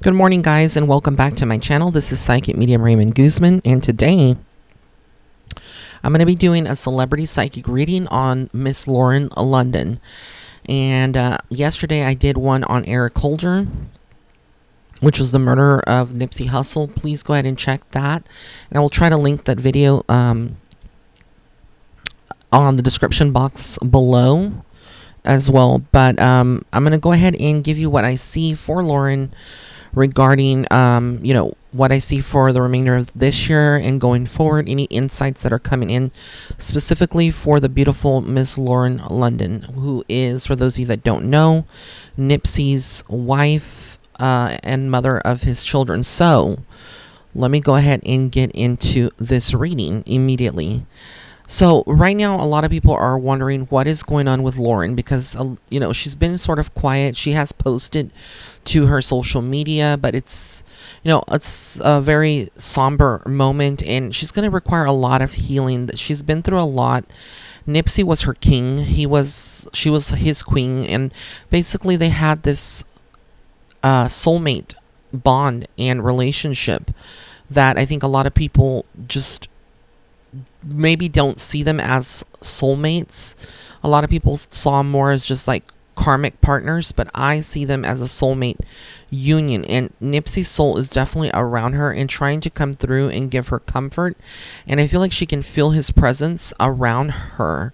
Good morning, guys, and welcome back to my channel. This is Psychic Medium Raymond Guzman, and today I'm going to be doing a celebrity psychic reading on Miss Lauren London. And yesterday I did one on Eric Holder, which was the murder of Nipsey Hussle. Please go ahead and check that, and I will try to link that video on the description box below as well. But I'm going to go ahead and give you what I see for Lauren regarding what I see for the remainder of this year and going forward, any insights that are coming in specifically for the beautiful Miss Lauren London, who is, for those of you that don't know, Nipsey's wife and mother of his children. So let me go ahead and get into this reading immediately. So right now, a lot of people are wondering what is going on with Lauren because, she's been sort of quiet. She has posted to her social media, but it's a very somber moment, and she's going to require a lot of healing. She's been through a lot. Nipsey was her king. She was his queen, and basically they had this soulmate bond and relationship that I think a lot of people just maybe don't see them as soulmates. A lot of people saw them more as just like karmic partners, but I see them as a soulmate union, and Nipsey's soul is definitely around her and trying to come through and give her comfort, and I feel like she can feel his presence around her.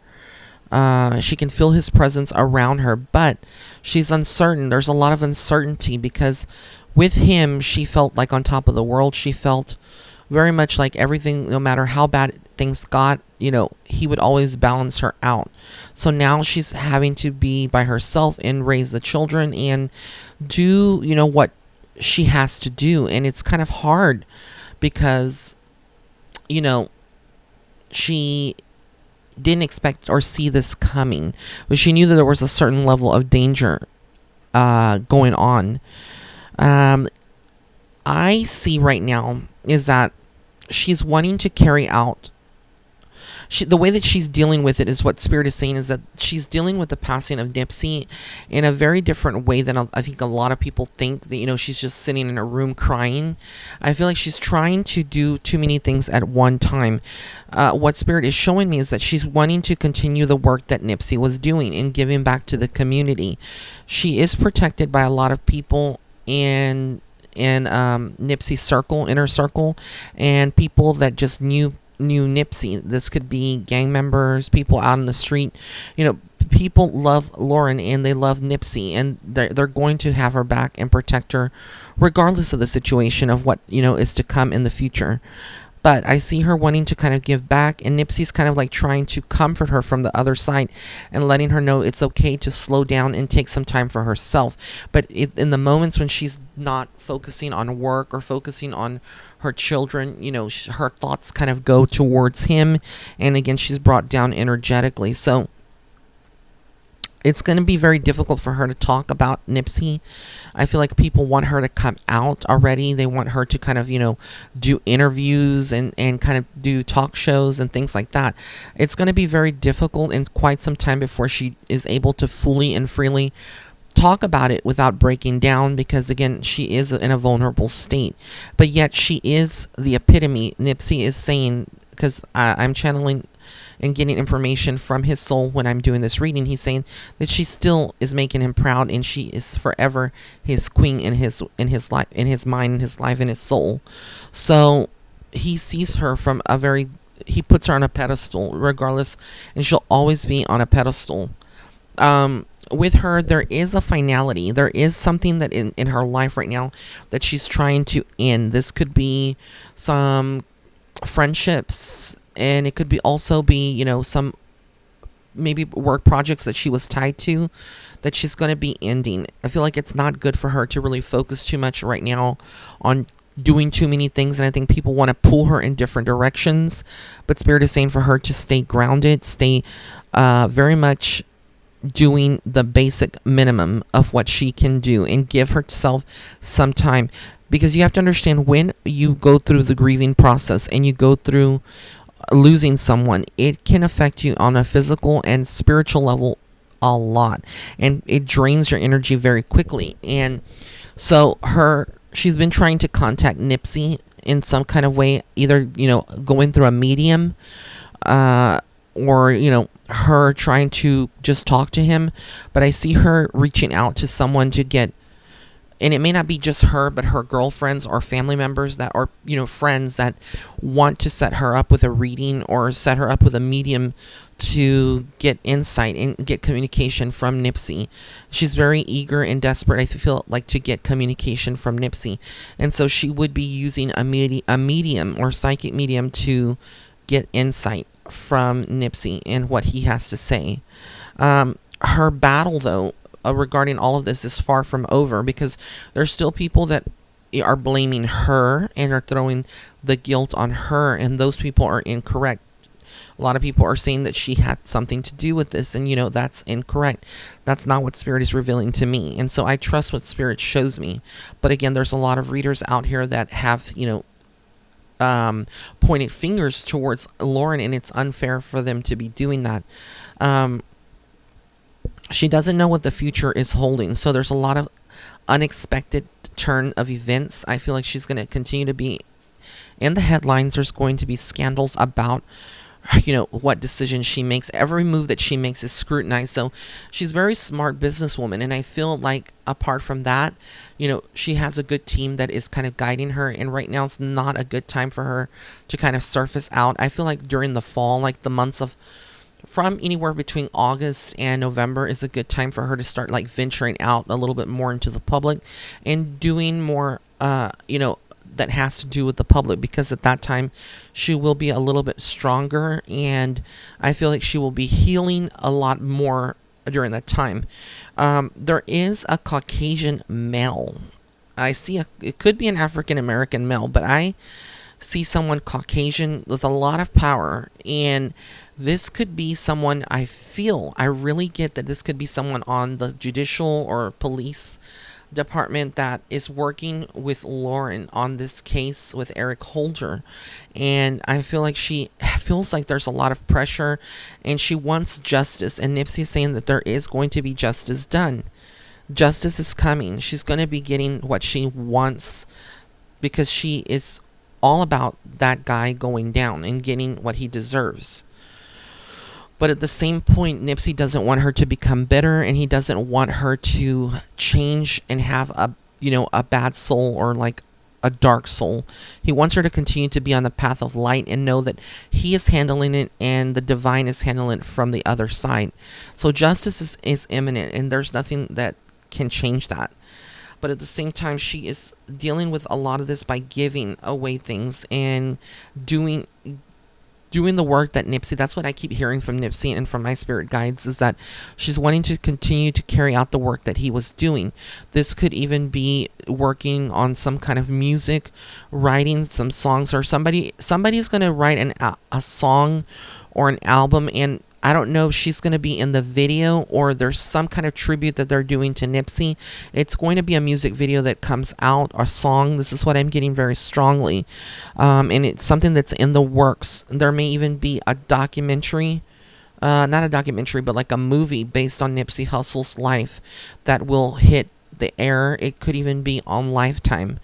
She can feel his presence around her, but she's uncertain. There's a lot of uncertainty because with him, she felt like on top of the world. She felt very much like everything, no matter how bad things got, he would always balance her out. So now she's having to be by herself and raise the children and do, what she has to do. And it's kind of hard because, she didn't expect or see this coming, but she knew that there was a certain level of danger going on. I see right now is that she's wanting to carry out the way that she's dealing with it is what Spirit is saying is that she's dealing with the passing of Nipsey in a very different way than I think a lot of people think, that she's just sitting in a room crying. I feel like she's trying to do too many things at one time. What Spirit is showing me is that she's wanting to continue the work that Nipsey was doing and giving back to the community. She is protected by a lot of people in Nipsey's inner circle, and people that just knew Nipsey. This could be gang members, people out in the street. People love Lauren and they love Nipsey, and they're going to have her back and protect her regardless of the situation of what is to come in the future. But I see her wanting to kind of give back, and Nipsey's kind of like trying to comfort her from the other side and letting her know it's okay to slow down and take some time for herself. But in the moments when she's not focusing on work or focusing on her children, her thoughts kind of go towards him. And again, she's brought down energetically. So it's going to be very difficult for her to talk about Nipsey. I feel like people want her to come out already. They want her to kind of, do interviews and kind of do talk shows and things like that. It's going to be very difficult and quite some time before she is able to fully and freely talk about it without breaking down, because again, she is in a vulnerable state. But yet she is the epitome. Nipsey is saying, because I'm channeling and getting information from his soul when I'm doing this reading, he's saying that she still is making him proud, and she is forever his queen in his life, in his mind, in his life, in his soul. So he sees her from he puts her on a pedestal regardless, and she'll always be on a pedestal. With her, there is a finality. There is something that in her life right now that she's trying to end. This could be some friendships, and it could be also be some maybe work projects that she was tied to that she's going to be ending. I feel like it's not good for her to really focus too much right now on doing too many things, and I think people want to pull her in different directions, but Spirit is saying for her to stay grounded, stay very much doing the basic minimum of what she can do, and give herself some time. Because you have to understand, when you go through the grieving process and you go through losing someone, it can affect you on a physical and spiritual level a lot, and it drains your energy very quickly. And so her she's been trying to contact Nipsey in some kind of way, either, going through a medium, uh, or, her trying to just talk to him. But I see her reaching out to someone to get, and it may not be just her, but her girlfriends or family members that are, friends that want to set her up with a reading or set her up with a medium to get insight and get communication from Nipsey. She's very eager and desperate, I feel like, to get communication from Nipsey. And so she would be using a medium or psychic medium to get insight from Nipsey and what he has to say. Her battle, though, regarding all of this is far from over, because there's still people that are blaming her and are throwing the guilt on her, and those people are incorrect. A lot of people are saying that she had something to do with this, and that's incorrect. That's not what Spirit is revealing to me, and so I trust what Spirit shows me. But again, there's a lot of readers out here that have pointed fingers towards Lauren, and it's unfair for them to be doing that. She doesn't know what the future is holding, so there's a lot of unexpected turn of events. I feel like she's going to continue to be in the headlines. There's going to be scandals about what decision she makes. Every move that she makes is scrutinized. So she's a very smart businesswoman, and I feel like apart from that, she has a good team that is kind of guiding her, and right now it's not a good time for her to kind of surface out. I feel like during the fall, like the months of from anywhere between August and November, is a good time for her to start like venturing out a little bit more into the public and doing more that has to do with the public, because at that time she will be a little bit stronger, and I feel like she will be healing a lot more during that time. There is a Caucasian male. I see it could be an African American male, but I see someone Caucasian with a lot of power, and this could be someone, I really get that this could be someone on the judicial or police department that is working with Lauren on this case with Eric Holder. And I feel like she feels like there's a lot of pressure and she wants justice, and Nipsey's saying that there is going to be justice done. Justice is coming. She's going to be getting what she wants, because she is all about that guy going down and getting what he deserves. But at the same point, Nipsey doesn't want her to become bitter, and he doesn't want her to change and have a bad soul or like a dark soul. He wants her to continue to be on the path of light and know that he is handling it and the divine is handling it from the other side. So justice is imminent, and there's nothing that can change that. But at the same time, she is dealing with a lot of this by giving away things and doing the work that Nipsey, that's what I keep hearing from Nipsey and from my spirit guides, is that she's wanting to continue to carry out the work that he was doing. This could even be working on some kind of music, writing some songs, or somebody's going to write a song or an album, and I don't know if she's going to be in the video or there's some kind of tribute that they're doing to Nipsey. It's going to be a music video that comes out, a song. This is what I'm getting very strongly. And it's something that's in the works. There may even be a documentary, not a documentary, but like a movie based on Nipsey Hussle's life that will hit the air. It could even be on Lifetime.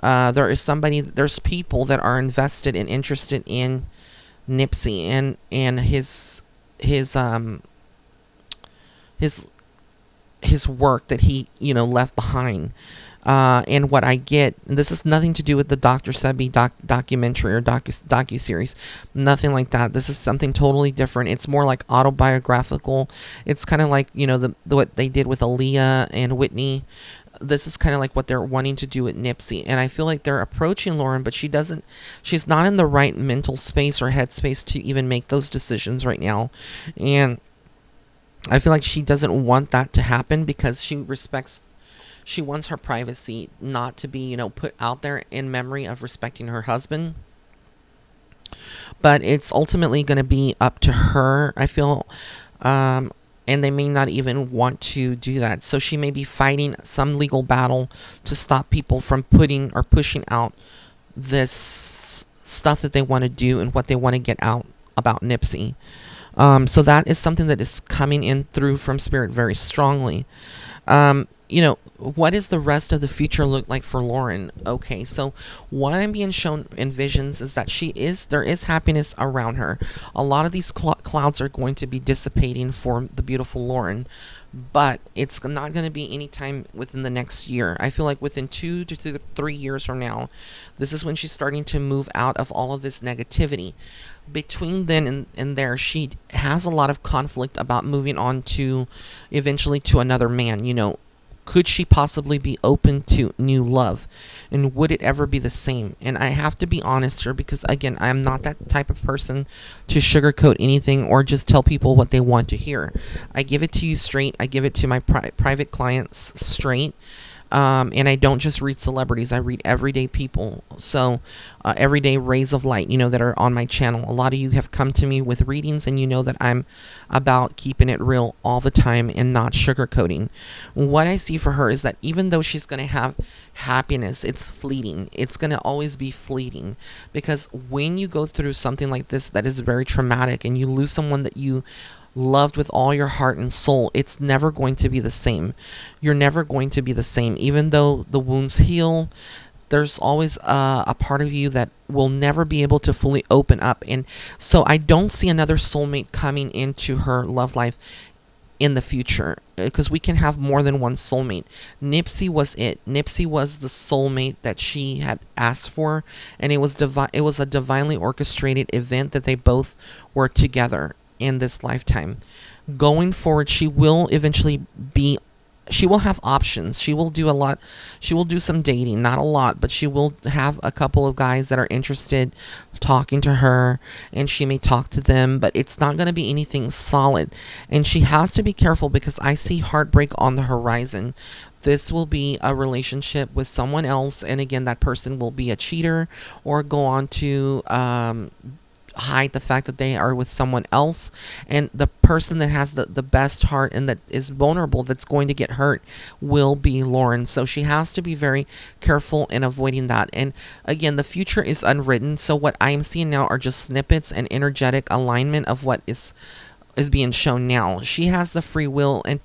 There's people that are invested and interested in Nipsey and his work that he left behind, and what I get, and this has nothing to do with the Dr. Sebi documentary or docu-series, nothing like that. This is something totally different. It's more like autobiographical. It's kind of like what they did with Aaliyah and Whitney. This is kind of like what they're wanting to do with Nipsey, and I feel like they're approaching Lauren, but she's not in the right mental space or headspace to even make those decisions right now. And I feel like she doesn't want that to happen, because she wants her privacy not to be, put out there in memory of respecting her husband. But it's ultimately going to be up to her, I feel, and they may not even want to do that. So she may be fighting some legal battle to stop people from putting or pushing out this stuff that they want to do and what they want to get out about Nipsey. So that is something that is coming in through from spirit very strongly. What does the rest of the future look like for Lauren? Okay, so what I'm being shown in visions is that there is happiness around her. A lot of these clouds are going to be dissipating for the beautiful Lauren, but it's not going to be any time within the next year. I feel like within 2 to 3 years from now, this is when she's starting to move out of all of this negativity. Between then and there, she has a lot of conflict about moving on to eventually to another man. Could she possibly be open to new love, and would it ever be the same? And I have to be honest here, because again, I'm not that type of person to sugarcoat anything or just tell people what they want to hear. I give it to you straight. I give it to my private clients straight. And I don't just read celebrities. I read everyday people. So, everyday rays of light, that are on my channel. A lot of you have come to me with readings, and you know that I'm about keeping it real all the time and not sugarcoating. What I see for her is that even though she's going to have happiness, it's fleeting. It's going to always be fleeting, because when you go through something like this that is very traumatic and you lose someone that you loved with all your heart and soul, it's never going to be the same. You're never going to be the same. Even though the wounds heal, there's always a part of you that will never be able to fully open up. And so I don't see another soulmate coming into her love life in the future, because we can have more than one soulmate. Nipsey was it. Nipsey was the soulmate that she had asked for, and it was a divinely orchestrated event that they both were together in this lifetime. Going forward, she will have options. She will do some dating, not a lot, but she will have a couple of guys that are interested talking to her, and she may talk to them, but it's not going to be anything solid. And she has to be careful, because I see heartbreak on the horizon. This will be a relationship with someone else, and again, that person will be a cheater or go on to hide the fact that they are with someone else, and the person that has the best heart and that is vulnerable, that's going to get hurt, will be Lauren. So she has to be very careful in avoiding that. And again, the future is unwritten, so what I am seeing now are just snippets and energetic alignment of what is being shown now. She has the free will, and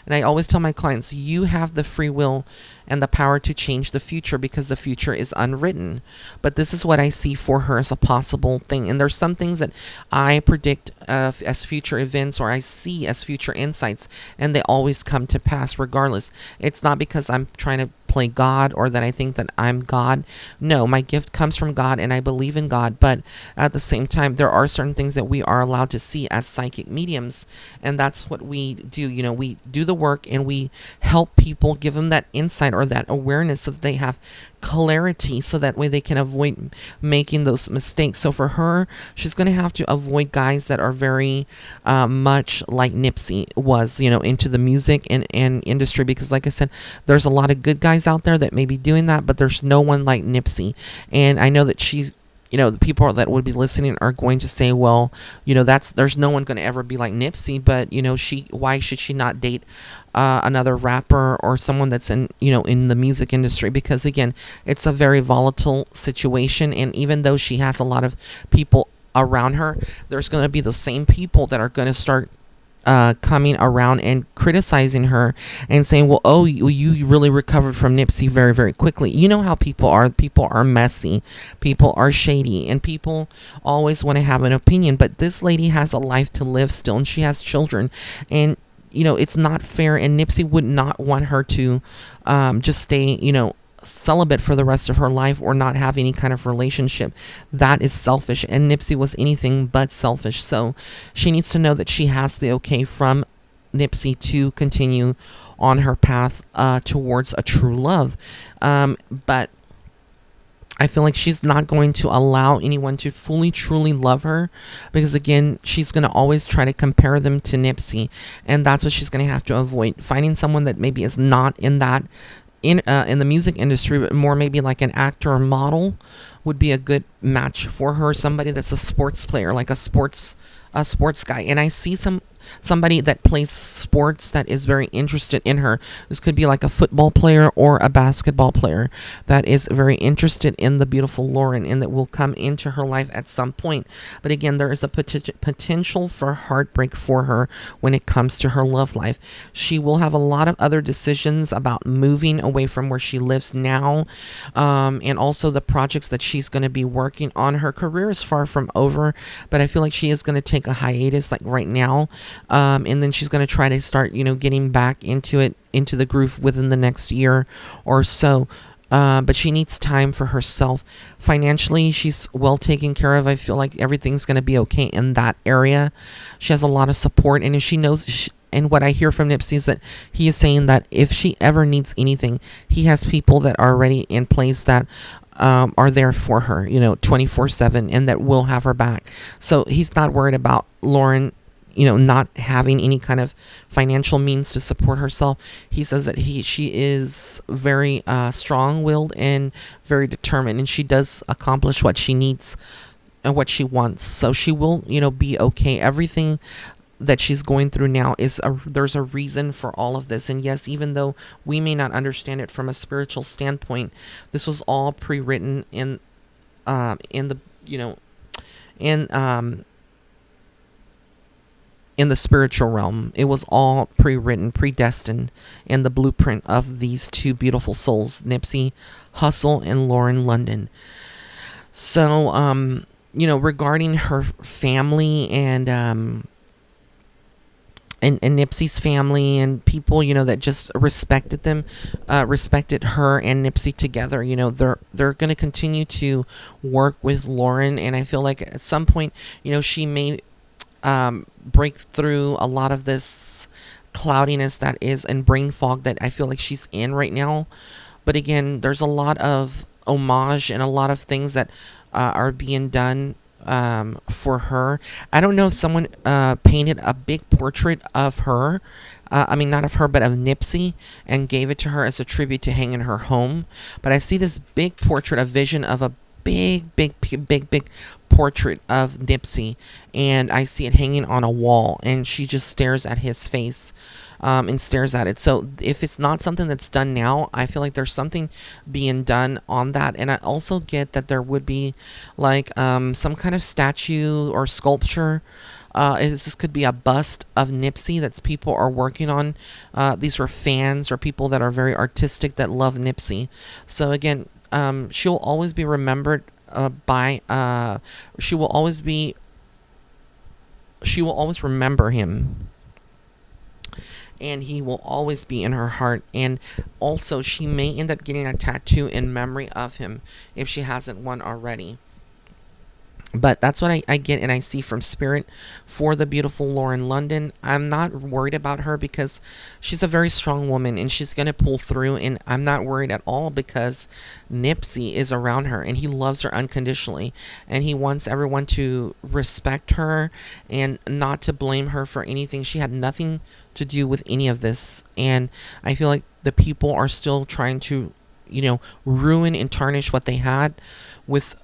I always tell my clients, you have the free will and the power to change the future, because the future is unwritten. But this is what I see for her as a possible thing. And there's some things that I predict as future events, or I see as future insights, and they always come to pass regardless. It's not because I'm trying to play God or that I think that I'm God. No, my gift comes from God, and I believe in God. But at the same time, there are certain things that we are allowed to see as psychic mediums, and that's what we do. We do the work, and we help people, give them that insight or that awareness, so that they have clarity, so that way they can avoid making those mistakes. So for her, she's going to have to avoid guys that are very much like Nipsey was, into the music and industry, because like I said, there's a lot of good guys out there that may be doing that, but there's no one like Nipsey. And I know that she's, the people that would be listening are going to say, well, there's no one going to ever be like Nipsey, but why should she not date another rapper or someone that's in the music industry? Because again, it's a very volatile situation, and even though she has a lot of people around her, there's going to be the same people that are going to start coming around and criticizing her and saying, well, oh, you really recovered from Nipsey very, very quickly. You know how people are. People are messy. People are shady, and people always want to have an opinion. But this lady has a life to live still, and she has children, and it's not fair. And Nipsey would not want her to just stay, celibate for the rest of her life, or not have any kind of relationship. That is selfish, and Nipsey was anything but selfish. So she needs to know that she has the okay from Nipsey to continue on her path towards a true love. But I feel like she's not going to allow anyone to fully, truly love her, because again, she's going to always try to compare them to Nipsey, and that's what she's going to have to avoid. Finding someone that maybe is not in that in the music industry, but more maybe like an actor or model, would be a good match for her. Somebody that's a sports player, like a sports guy. And I see some somebody that plays sports that is very interested in her. This could be like a football player or a basketball player that is very interested in the beautiful Lauren and that will come into her life at some point. But again, there is a potential for heartbreak for her when it comes to her love life. She will have a lot of other decisions about moving away from where she lives now, and also the projects that she's going to be working on. Her career is far from over, but I feel like she is going to take a hiatus like right now, and then she's going to try to start, getting back into the groove within the next year or so. But she needs time for herself. Financially, she's well taken care of. I feel like everything's going to be okay in that area. She has a lot of support, and if she knows, and what I hear from Nipsey is that he is saying that if she ever needs anything, he has people that are already in place that are there for her, 24/7, and that will have her back. So he's not worried about Lauren, not having any kind of financial means to support herself. He says that she is very strong-willed and very determined, and she does accomplish what she needs and what she wants. So she will, be okay. Everything that she's going through now there's a reason for all of this. And yes, even though we may not understand it from a spiritual standpoint, this was all pre-written in the in the spiritual realm. It was all pre-written, predestined in the blueprint of these two beautiful souls, Nipsey Hussle and Lauren London. So regarding her family and Nipsey's family and people, that just respected them, respected her and Nipsey together. They're going to continue to work with Lauren, and I feel like at some point, she may break through a lot of this cloudiness that is and brain fog that I feel like she's in right now. But again, there's a lot of homage and a lot of things that are being done for her. I don't know if someone painted a big portrait of her, not of her, but of Nipsey, and gave it to her as a tribute to hang in her home. But I see this big portrait, a vision of a big portrait of Nipsey, and I see it hanging on a wall, and she just stares at his face and stares at it. So if it's not something that's done now, I feel like there's something being done on that. And I also get that there would be like some kind of statue or sculpture. This could be a bust of Nipsey that people are working on. These are fans or people that are very artistic that love Nipsey. So again, she'll always be remembered she will always remember him, and he will always be in her heart. And also she may end up getting a tattoo in memory of him if she hasn't one already. But that's what I get and I see from Spirit for the beautiful Lauren London. I'm not worried about her because she's a very strong woman and she's going to pull through. And I'm not worried at all because Nipsey is around her and he loves her unconditionally. And he wants everyone to respect her and not to blame her for anything. She had nothing to do with any of this. And I feel like the people are still trying to, ruin and tarnish what they had with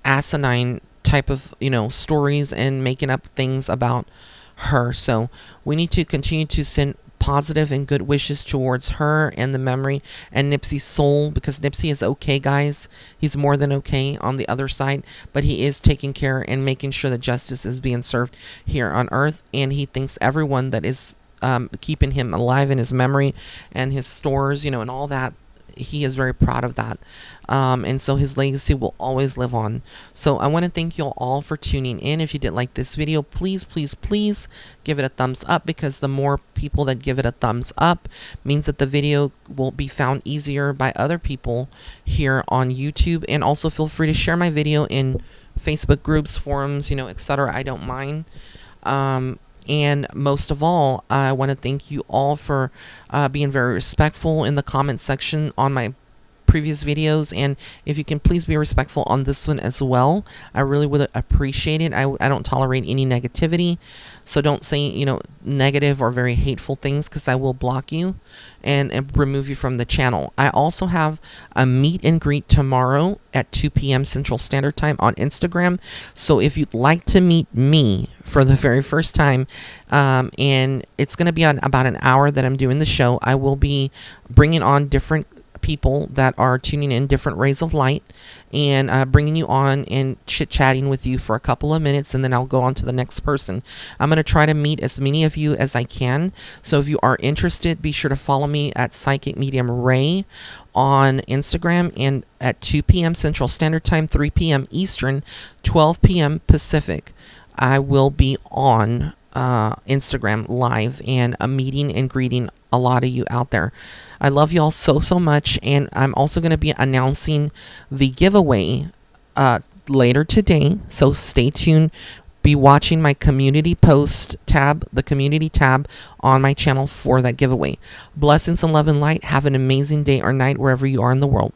asinine type of stories and making up things about her. So we need to continue to send positive and good wishes towards her and the memory and Nipsey's soul, because Nipsey is okay, guys. He's more than okay on the other side, but he is taking care and making sure that justice is being served here on earth. And he thanks everyone that is keeping him alive in his memory and his stores, and all that. He is very proud of that. And so his legacy will always live on. So I want to thank you all for tuning in. If you did like this video, please give it a thumbs up, because the more people that give it a thumbs up means that the video will be found easier by other people here on YouTube. And also feel free to share my video in Facebook groups, forums, etc. I don't mind. And most of all, I want to thank you all for being very respectful in the comment section on my previous videos, and if you can please be respectful on this one as well, I really would appreciate it. I don't tolerate any negativity, so don't say, you know, negative or very hateful things, because I will block you and remove you from the channel. I also have a meet and greet tomorrow at 2 p.m. Central Standard Time on Instagram. So if you'd like to meet me for the very first time, and it's going to be on about an hour that I'm doing the show, I will be bringing on different people that are tuning in, different rays of light, and bringing you on and chit-chatting with you for a couple of minutes, and then I'll go on to the next person. I'm going to try to meet as many of you as I can, so if you are interested, be sure to follow me at Psychic Medium Ray on Instagram, and at 2 p.m. Central Standard Time, 3 p.m. Eastern, 12 p.m. Pacific, I will be on Instagram live and a meeting and greeting a lot of you out there. I love you all so much, and I'm also going to be announcing the giveaway later today, so stay tuned. Be watching my community post tab, the community tab on my channel for that giveaway. Blessings and love and light. Have an amazing day or night wherever you are in the world.